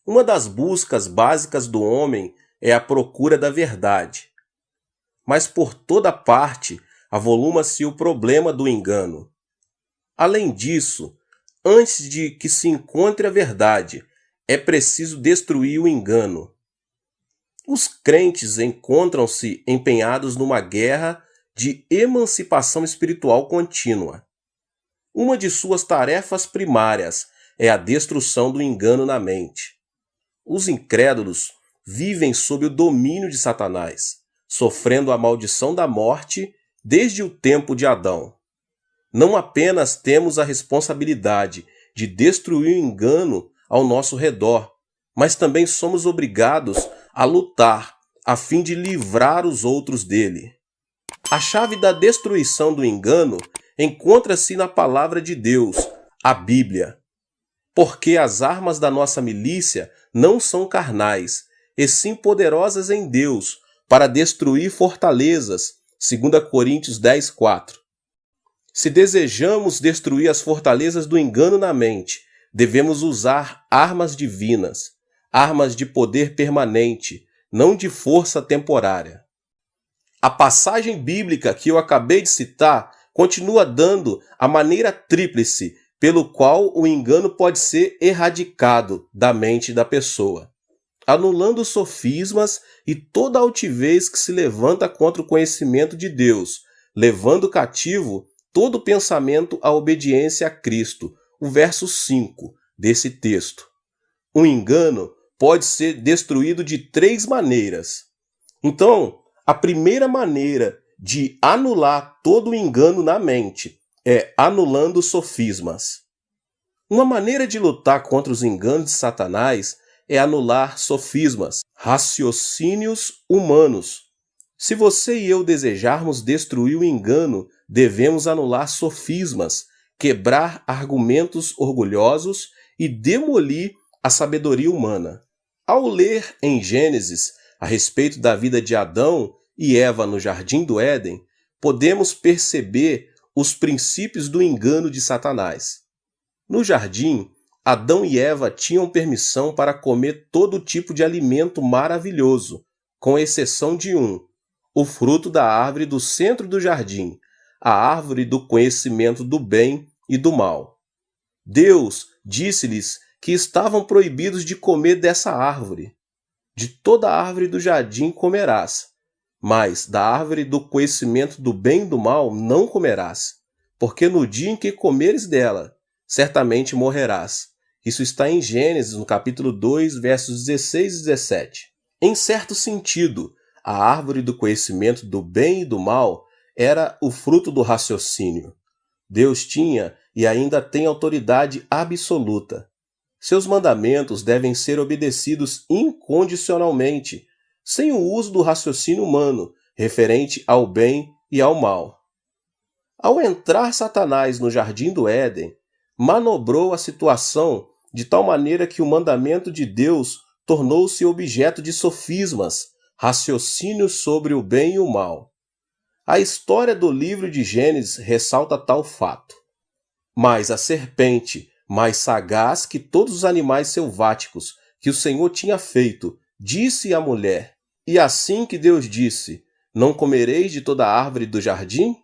Uma das buscas básicas do homem é a procura da verdade. Mas por toda parte avoluma-se o problema do engano. Além disso, antes de que se encontre a verdade, é preciso destruir o engano. Os crentes encontram-se empenhados numa guerra de emancipação espiritual contínua. Uma de suas tarefas primárias é a destruição do engano na mente. Os incrédulos vivem sob o domínio de Satanás, sofrendo a maldição da morte desde o tempo de Adão. Não apenas temos a responsabilidade de destruir o engano ao nosso redor, mas também somos obrigados a lutar a fim de livrar os outros dele. A chave da destruição do engano encontra-se na palavra de Deus, a Bíblia. Porque as armas da nossa milícia não são carnais, e sim poderosas em Deus para destruir fortalezas, 2 Coríntios 10:4. Se desejamos destruir as fortalezas do engano na mente, devemos usar armas divinas, armas de poder permanente, não de força temporária. A passagem bíblica que eu acabei de citar continua dando a maneira tríplice pelo qual o engano pode ser erradicado da mente da pessoa, anulando sofismas e toda altivez que se levanta contra o conhecimento de Deus, levando cativo todo pensamento à obediência a Cristo, o verso 5 desse texto. O engano pode ser destruído de 3 maneiras. Então, a primeira maneira de anular todo o engano na mente é anulando sofismas. Uma maneira de lutar contra os enganos de Satanás é anular sofismas, raciocínios humanos. Se você e eu desejarmos destruir o engano, devemos anular sofismas, quebrar argumentos orgulhosos e demolir a sabedoria humana. Ao ler em Gênesis a respeito da vida de Adão e Eva no Jardim do Éden, podemos perceber os princípios do engano de Satanás. No jardim, Adão e Eva tinham permissão para comer todo tipo de alimento maravilhoso, com exceção de um, o fruto da árvore do centro do jardim, a árvore do conhecimento do bem e do mal. Deus disse-lhes que estavam proibidos de comer dessa árvore. De toda árvore do jardim comerás, mas da árvore do conhecimento do bem e do mal não comerás, porque no dia em que comeres dela, certamente morrerás. Isso está em Gênesis, no capítulo 2, versos 16 e 17. Em certo sentido, a árvore do conhecimento do bem e do mal era o fruto do raciocínio. Deus tinha e ainda tem autoridade absoluta. Seus mandamentos devem ser obedecidos incondicionalmente, sem o uso do raciocínio humano, referente ao bem e ao mal. Ao entrar Satanás no Jardim do Éden, manobrou a situação de tal maneira que o mandamento de Deus tornou-se objeto de sofismas, raciocínios sobre o bem e o mal. A história do livro de Gênesis ressalta tal fato. Mas a serpente, mais sagaz que todos os animais selváticos que o Senhor tinha feito, disse à mulher: E assim que Deus disse, não comereis de toda árvore do jardim?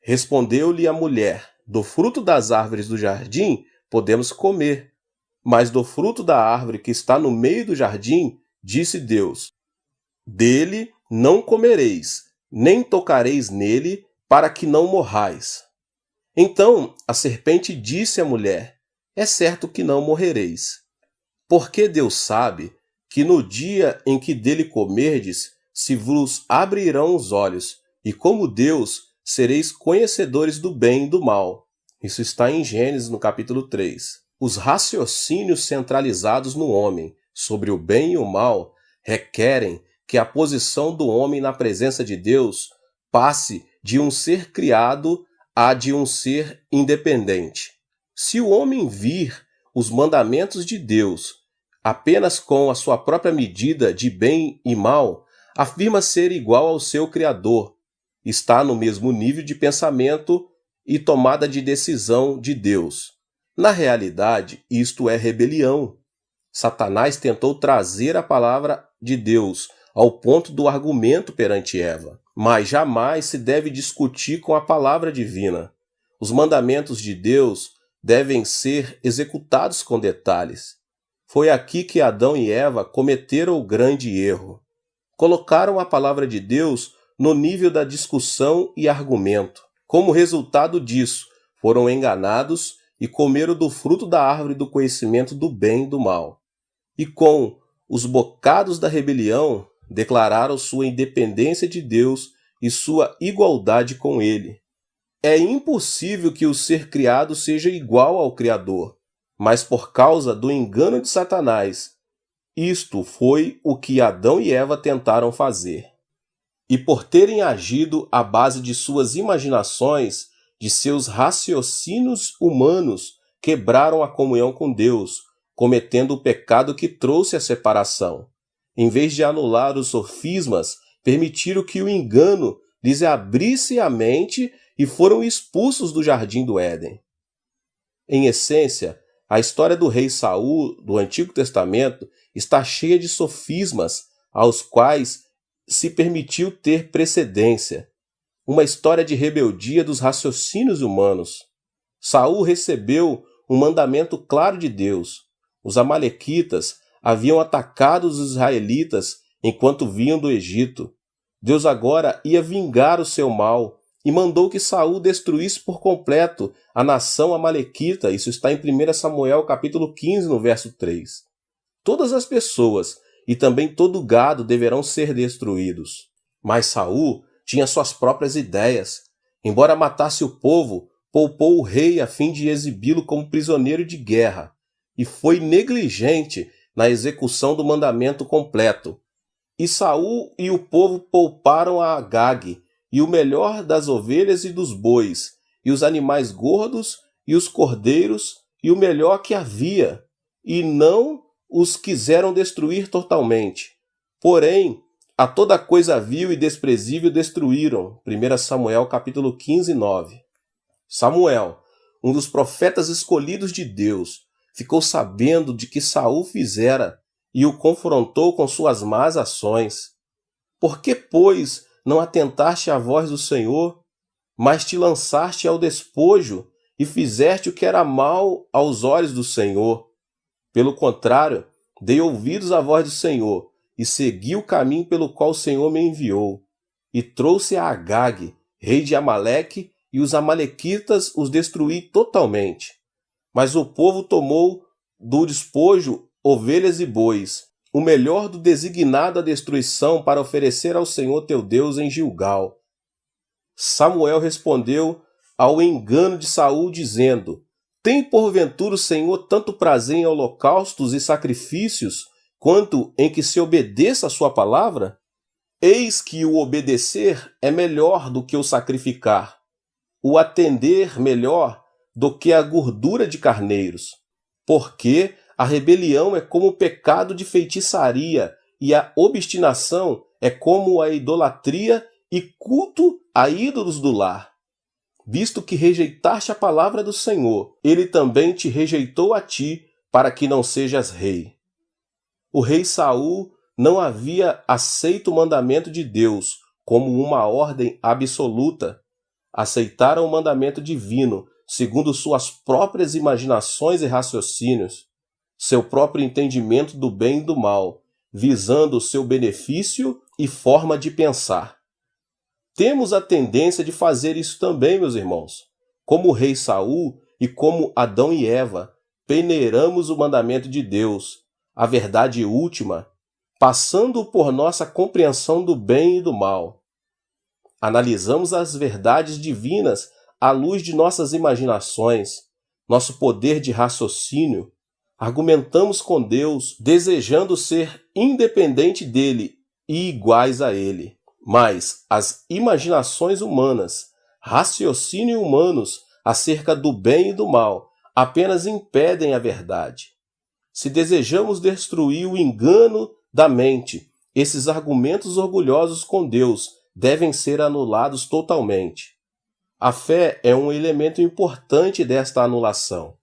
Respondeu-lhe a mulher: Do fruto das árvores do jardim podemos comer, mas do fruto da árvore que está no meio do jardim, disse Deus: Dele não comereis, nem tocareis nele, para que não morrais. Então a serpente disse à mulher: É certo que não morrereis. Porque Deus sabe que no dia em que dele comerdes, se vos abrirão os olhos, e como Deus, sereis conhecedores do bem e do mal. Isso está em Gênesis, no capítulo 3. Os raciocínios centralizados no homem sobre o bem e o mal requerem que a posição do homem na presença de Deus passe de um ser criado a de um ser independente. Se o homem vir os mandamentos de Deus apenas com a sua própria medida de bem e mal, afirma ser igual ao seu Criador, está no mesmo nível de pensamento e tomada de decisão de Deus. Na realidade, isto é rebelião. Satanás tentou trazer a palavra de Deus ao ponto do argumento perante Eva, mas jamais se deve discutir com a palavra divina. Os mandamentos de Deus devem ser executados com detalhes. Foi aqui que Adão e Eva cometeram o grande erro. Colocaram a palavra de Deus no nível da discussão e argumento. Como resultado disso, foram enganados e comeram do fruto da árvore do conhecimento do bem e do mal. E com os bocados da rebelião, declararam sua independência de Deus e sua igualdade com Ele. É impossível que o ser criado seja igual ao Criador, mas por causa do engano de Satanás, isto foi o que Adão e Eva tentaram fazer. E por terem agido à base de suas imaginações, de seus raciocínios humanos, quebraram a comunhão com Deus, cometendo o pecado que trouxe a separação. Em vez de anular os sofismas, permitiram que o engano lhes abrisse a mente e foram expulsos do jardim do Éden. Em essência, a história do rei Saul do Antigo Testamento está cheia de sofismas aos quais se permitiu ter precedência. Uma história de rebeldia dos raciocínios humanos. Saul recebeu um mandamento claro de Deus. Os amalequitas haviam atacado os israelitas enquanto vinham do Egito. Deus agora ia vingar o seu mal e mandou que Saul destruísse por completo a nação amalequita. Isso está em 1 Samuel capítulo 15, no verso 3. Todas as pessoas e também todo o gado deverão ser destruídos. Mas Saul tinha suas próprias ideias. Embora matasse o povo, poupou o rei a fim de exibi-lo como prisioneiro de guerra e foi negligente na execução do mandamento completo. E Saul e o povo pouparam a Agag, e o melhor das ovelhas e dos bois, e os animais gordos, e os cordeiros, e o melhor que havia, e não os quiseram destruir totalmente. Porém, a toda coisa vil e desprezível destruíram. 1 Samuel capítulo 15, 9. Samuel, um dos profetas escolhidos de Deus, ficou sabendo de que Saul fizera e o confrontou com suas más ações. Por que, pois, não atentaste à voz do Senhor, mas te lançaste ao despojo e fizeste o que era mal aos olhos do Senhor? Pelo contrário, dei ouvidos à voz do Senhor e segui o caminho pelo qual o Senhor me enviou. E trouxe a Agag, rei de Amaleque, e os amalequitas os destruí totalmente. Mas o povo tomou do despojo ovelhas e bois, o melhor do designado à destruição, para oferecer ao Senhor teu Deus em Gilgal. Samuel respondeu ao engano de Saul, dizendo: Tem porventura o Senhor tanto prazer em holocaustos e sacrifícios, quanto em que se obedeça a sua palavra? Eis que o obedecer é melhor do que o sacrificar, o atender melhor do que a gordura de carneiros. Porque a rebelião é como o pecado de feitiçaria, e a obstinação é como a idolatria e culto a ídolos do lar. Visto que rejeitaste a palavra do Senhor, ele também te rejeitou a ti, para que não sejas rei. O rei Saul não havia aceito o mandamento de Deus como uma ordem absoluta. Aceitaram o mandamento divino, segundo suas próprias imaginações e raciocínios, seu próprio entendimento do bem e do mal, visando o seu benefício e forma de pensar. Temos a tendência de fazer isso também, meus irmãos. Como o rei Saul e como Adão e Eva, peneiramos o mandamento de Deus, a verdade última, passando por nossa compreensão do bem e do mal. Analisamos as verdades divinas à luz de nossas imaginações, nosso poder de raciocínio. Argumentamos com Deus, desejando ser independente dele e iguais a ele. Mas as imaginações humanas, raciocínio humanos acerca do bem e do mal, apenas impedem a verdade. Se desejamos destruir o engano da mente, esses argumentos orgulhosos com Deus devem ser anulados totalmente. A fé é um elemento importante desta anulação.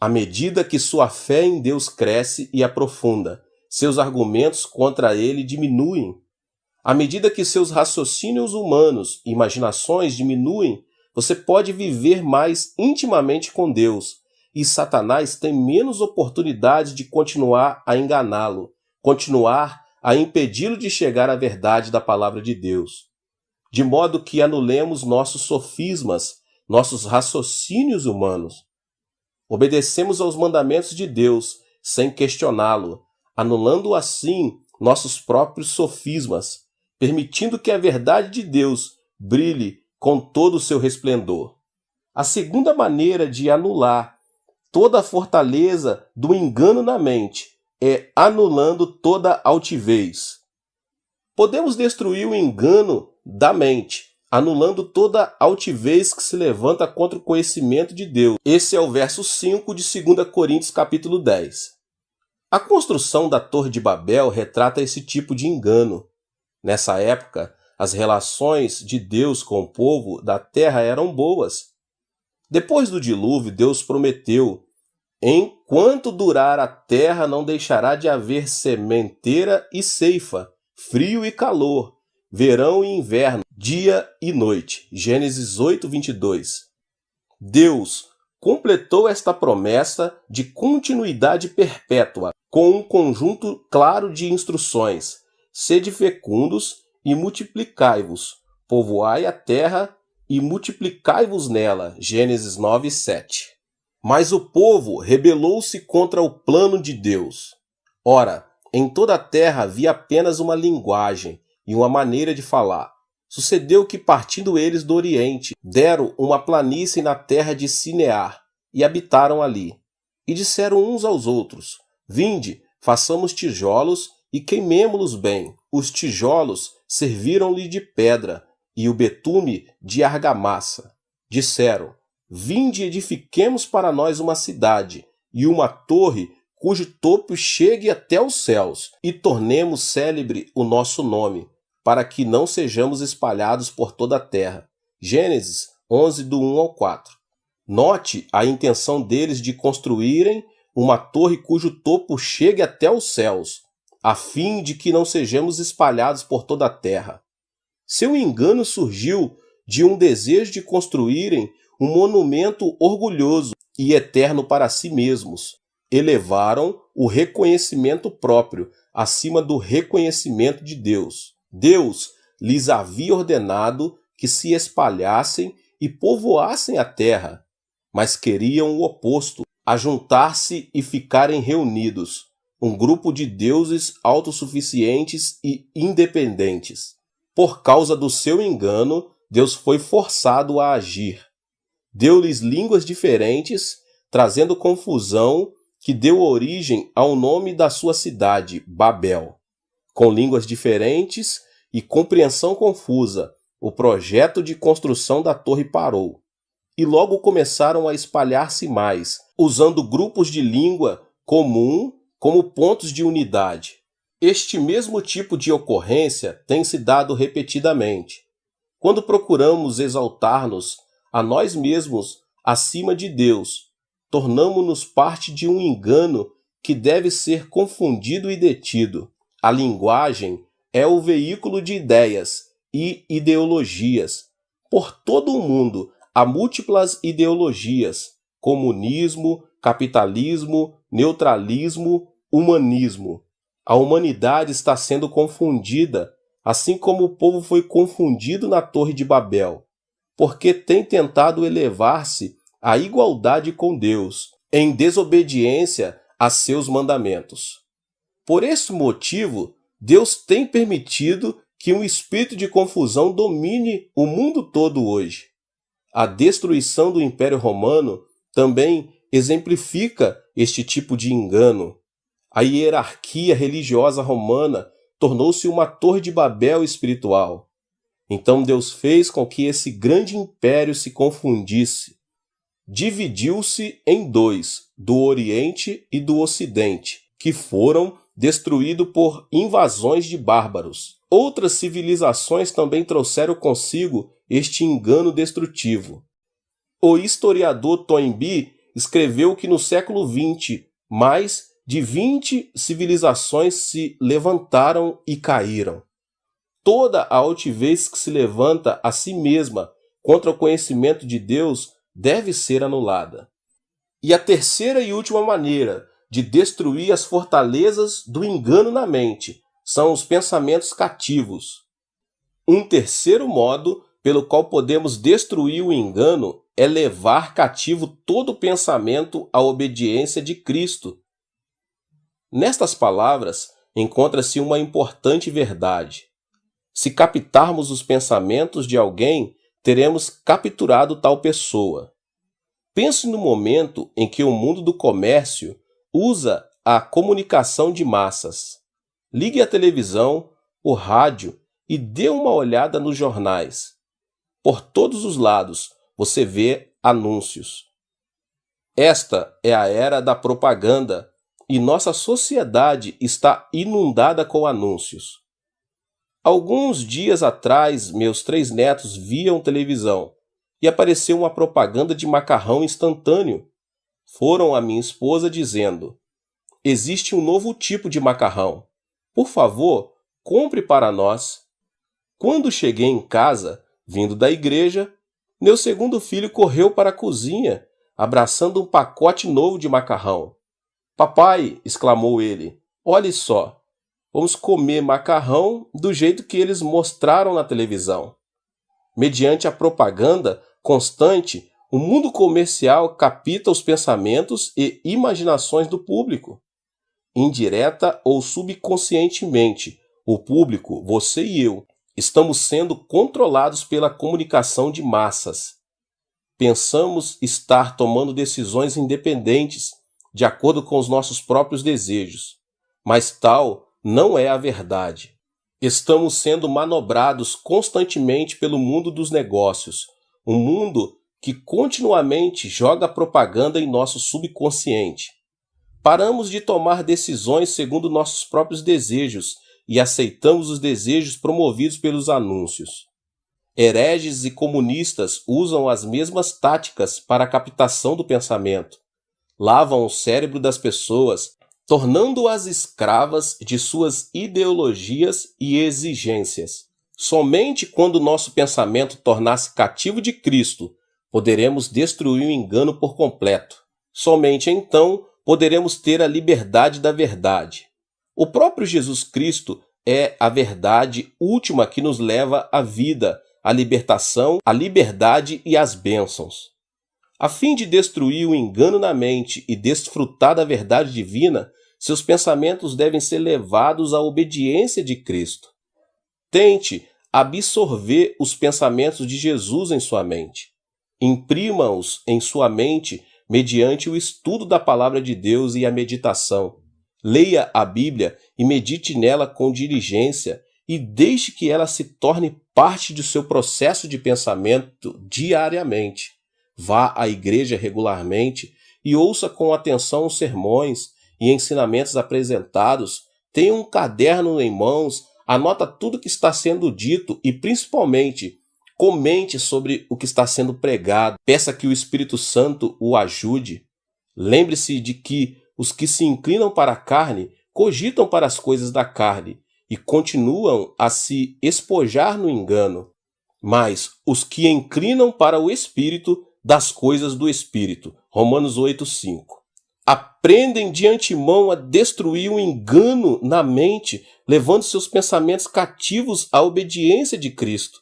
À medida que sua fé em Deus cresce e aprofunda, seus argumentos contra ele diminuem. À medida que seus raciocínios humanos e imaginações diminuem, você pode viver mais intimamente com Deus, e Satanás tem menos oportunidade de continuar a enganá-lo, continuar a impedi-lo de chegar à verdade da palavra de Deus. De modo que anulemos nossos sofismas, nossos raciocínios humanos. Obedecemos aos mandamentos de Deus sem questioná-lo, anulando assim nossos próprios sofismas, permitindo que a verdade de Deus brilhe com todo o seu resplendor. A segunda maneira de anular toda a fortaleza do engano na mente é anulando toda altivez. Podemos destruir o engano da mente, anulando toda altivez que se levanta contra o conhecimento de Deus. Esse é o verso 5 de 2 Coríntios capítulo 10. A construção da Torre de Babel retrata esse tipo de engano. Nessa época, as relações de Deus com o povo da terra eram boas. Depois do dilúvio, Deus prometeu: enquanto durar a terra, não deixará de haver sementeira e ceifa, frio e calor, verão e inverno, dia e noite. Gênesis 8:22. Deus completou esta promessa de continuidade perpétua com um conjunto claro de instruções: sede fecundos e multiplicai-vos, povoai a terra e multiplicai-vos nela. Gênesis 9:7. Mas o povo rebelou-se contra o plano de Deus. Ora, em toda a terra havia apenas uma linguagem e uma maneira de falar. Sucedeu que, partindo eles do Oriente, deram uma planície na terra de Sinear e habitaram ali. E disseram uns aos outros: vinde, façamos tijolos e queimemo-los bem. Os tijolos serviram-lhe de pedra e o betume de argamassa. Disseram: vinde, edifiquemos para nós uma cidade e uma torre cujo topo chegue até os céus, e tornemos célebre o nosso nome, para que não sejamos espalhados por toda a terra. Gênesis 11, do 1 ao 4. Note a intenção deles de construírem uma torre cujo topo chegue até os céus, a fim de que não sejamos espalhados por toda a terra. Seu engano surgiu de um desejo de construírem um monumento orgulhoso e eterno para si mesmos. Elevaram o reconhecimento próprio acima do reconhecimento de Deus. Deus lhes havia ordenado que se espalhassem e povoassem a terra, mas queriam o oposto, ajuntar-se e ficarem reunidos, um grupo de deuses autossuficientes e independentes. Por causa do seu engano, Deus foi forçado a agir. Deu-lhes línguas diferentes, trazendo confusão, que deu origem ao nome da sua cidade, Babel. Com línguas diferentes e compreensão confusa, o projeto de construção da torre parou. E logo começaram a espalhar-se mais, usando grupos de língua comum como pontos de unidade. Este mesmo tipo de ocorrência tem se dado repetidamente. Quando procuramos exaltar-nos a nós mesmos acima de Deus, tornamo-nos parte de um engano que deve ser confundido e detido. A linguagem é o veículo de ideias e ideologias. Por todo o mundo há múltiplas ideologias: comunismo, capitalismo, neutralismo, humanismo. A humanidade está sendo confundida, assim como o povo foi confundido na Torre de Babel, porque tem tentado elevar-se à igualdade com Deus, em desobediência a seus mandamentos. Por esse motivo, Deus tem permitido que um espírito de confusão domine o mundo todo hoje. A destruição do Império Romano também exemplifica este tipo de engano. A hierarquia religiosa romana tornou-se uma Torre de Babel espiritual. Então Deus fez com que esse grande império se confundisse. Dividiu-se em dois, do Oriente e do Ocidente, que foram destruídos por invasões de bárbaros. Outras civilizações também trouxeram consigo este engano destrutivo. O historiador Toynbee escreveu que no século XX, mais de 20 civilizações se levantaram e caíram. Toda a altivez que se levanta a si mesma contra o conhecimento de Deus deve ser anulada. E a terceira e última maneira de destruir as fortalezas do engano na mente são os pensamentos cativos. Um terceiro modo pelo qual podemos destruir o engano é levar cativo todo pensamento à obediência de Cristo. Nestas palavras encontra-se uma importante verdade. Se captarmos os pensamentos de alguém, teremos capturado tal pessoa. Pense no momento em que o mundo do comércio usa a comunicação de massas. Ligue a televisão, o rádio e dê uma olhada nos jornais. Por todos os lados você vê anúncios. Esta é a era da propaganda e nossa sociedade está inundada com anúncios. Alguns dias atrás, meus 3 netos viam televisão e apareceu uma propaganda de macarrão instantâneo. Foram à minha esposa dizendo: existe um novo tipo de macarrão. Por favor, compre para nós. Quando cheguei em casa, vindo da igreja, meu segundo filho correu para a cozinha, abraçando um pacote novo de macarrão. Papai, exclamou ele, olhe só, vamos comer macarrão do jeito que eles mostraram na televisão. Mediante a propaganda constante, o mundo comercial capta os pensamentos e imaginações do público. Indireta ou subconscientemente, o público, você e eu, estamos sendo controlados pela comunicação de massas. Pensamos estar tomando decisões independentes, de acordo com os nossos próprios desejos, mas tal não é a verdade. Estamos sendo manobrados constantemente pelo mundo dos negócios, um mundo que continuamente joga propaganda em nosso subconsciente. Paramos de tomar decisões segundo nossos próprios desejos e aceitamos os desejos promovidos pelos anúncios. Hereges e comunistas usam as mesmas táticas para a captação do pensamento. Lavam o cérebro das pessoas, tornando-as escravas de suas ideologias e exigências. Somente quando nosso pensamento tornar-se cativo de Cristo, poderemos destruir o engano por completo. Somente então poderemos ter a liberdade da verdade. O próprio Jesus Cristo é a verdade última que nos leva à vida, à libertação, à liberdade e às bênçãos. A fim de destruir o engano na mente e desfrutar da verdade divina, seus pensamentos devem ser levados à obediência de Cristo. Tente absorver os pensamentos de Jesus em sua mente. Imprima-os em sua mente mediante o estudo da palavra de Deus e a meditação. Leia a Bíblia e medite nela com diligência e deixe que ela se torne parte do seu processo de pensamento diariamente. Vá à igreja regularmente e ouça com atenção os sermões e ensinamentos apresentados. Tenha um caderno em mãos, anota tudo que está sendo dito e, principalmente, comente sobre o que está sendo pregado. Peça que o Espírito Santo o ajude. Lembre-se de que os que se inclinam para a carne cogitam para as coisas da carne e continuam a se espojar no engano. Mas os que inclinam para o Espírito, das coisas do Espírito. Romanos 8:5. Aprendem de antemão a destruir o engano na mente, levando seus pensamentos cativos à obediência de Cristo.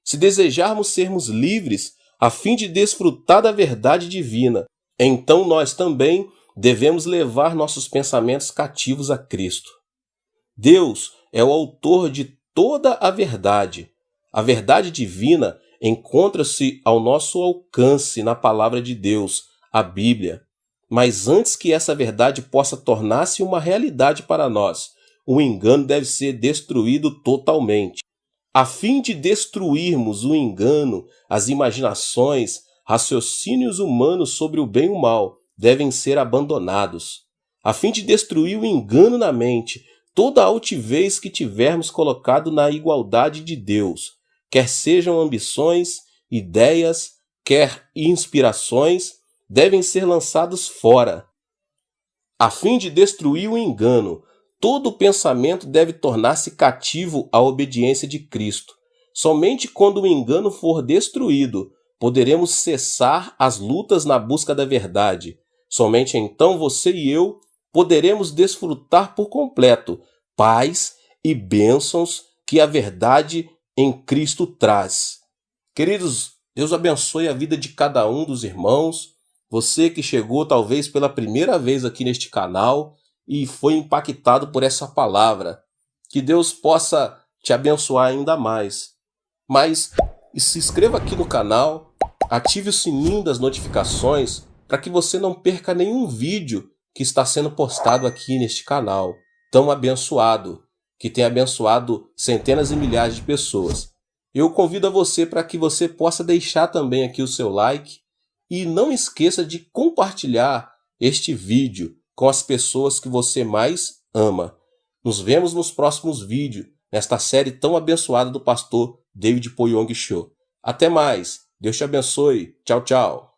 Se desejarmos sermos livres, a fim de desfrutar da verdade divina, então nós também devemos levar nossos pensamentos cativos a Cristo. Deus é o autor de toda a verdade. A verdade divina encontra-se ao nosso alcance na palavra de Deus, a Bíblia. Mas antes que essa verdade possa tornar-se uma realidade para nós, o engano deve ser destruído totalmente. A fim de destruirmos o engano, as imaginações, raciocínios humanos sobre o bem e o mal devem ser abandonados. A fim de destruir o engano na mente, toda a altivez que tivermos colocado na igualdade de Deus, quer sejam ambições, ideias, quer inspirações, devem ser lançados fora, a fim de destruir o engano. Todo pensamento deve tornar-se cativo à obediência de Cristo. Somente quando o engano for destruído, poderemos cessar as lutas na busca da verdade. Somente então você e eu poderemos desfrutar por completo paz e bênçãos que a verdade em Cristo traz. Queridos, Deus abençoe a vida de cada um dos irmãos. Você que chegou talvez pela primeira vez aqui neste canal e foi impactado por essa palavra. Que Deus possa te abençoar ainda mais. Mas se inscreva aqui no canal, ative o sininho das notificações para que você não perca nenhum vídeo que está sendo postado aqui neste canal tão abençoado, que tem abençoado centenas e milhares de pessoas. Eu convido a você para que você possa deixar também aqui o seu like e não esqueça de compartilhar este vídeo com as pessoas que você mais ama. Nos vemos nos próximos vídeos, nesta série tão abençoada do pastor David Poyong Cho. Até mais. Deus te abençoe. Tchau, tchau.